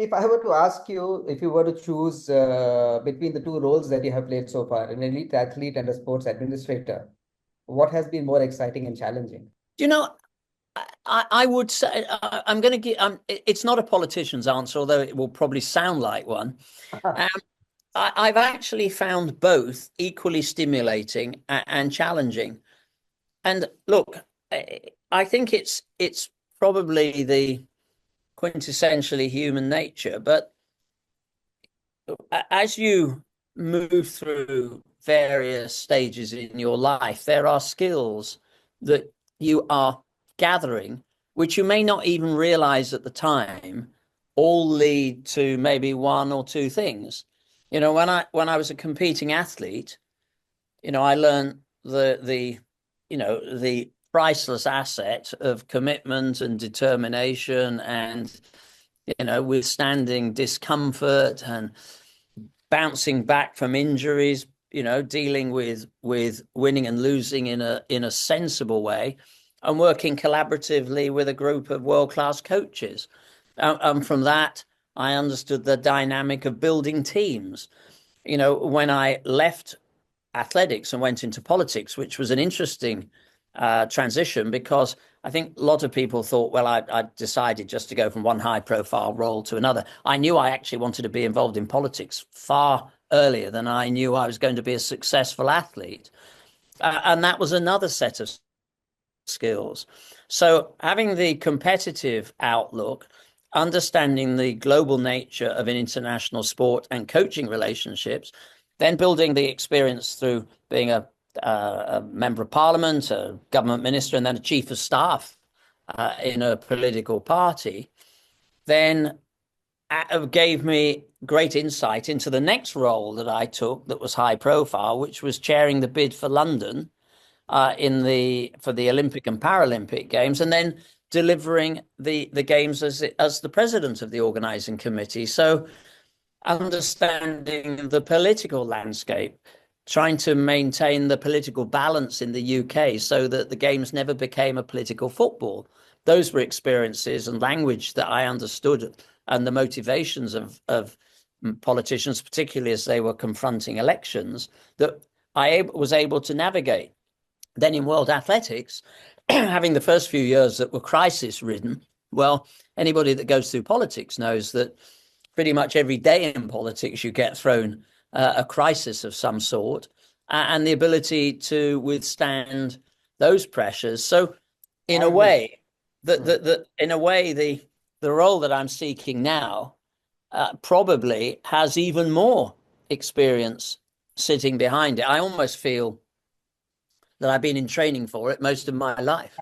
If I were to ask you, if you were to choose between the two roles that you have played so far, an elite athlete and a sports administrator, what has been more exciting and challenging? You know, I would say I'm going to give. It's not a politician's answer, although it will probably sound like one. Um, I've actually found both equally stimulating and challenging. And look, I think it's probably the quintessentially human nature. But as you move through various stages in your life, there are skills that you are gathering, which you may not even realize at the time, all lead to maybe one or two things. When I was a competing athlete, I learned the priceless asset of commitment and determination and withstanding discomfort and bouncing back from injuries, dealing with winning and losing in a sensible way, and working collaboratively with a group of world-class coaches. And from that, I understood the dynamic of building teams. When I left athletics and went into politics, which was an interesting transition, because I think a lot of people thought, well, I decided just to go from one high profile role to another. I knew I actually wanted to be involved in politics far earlier than I knew I was going to be a successful athlete. And that was another set of skills. So having the competitive outlook, understanding the global nature of an international sport and coaching relationships, then building the experience through being a member of parliament, a government minister, and then a chief of staff in a political party, then gave me great insight into the next role that I took that was high profile, which was chairing the bid for London for the Olympic and Paralympic Games, and then delivering the games as the president of the organizing committee. So understanding the political landscape, trying to maintain the political balance in the UK so that the games never became a political football. Those were experiences and language that I understood, and the motivations of politicians, particularly as they were confronting elections, that I was able to navigate. Then in world athletics, having the first few years that were crisis ridden, well, anybody that goes through politics knows that pretty much every day in politics you get thrown a crisis of some sort, and the ability to withstand those pressures. So in a way, the role that I'm seeking now probably has even more experience sitting behind it. I almost feel that I've been in training for it most of my life.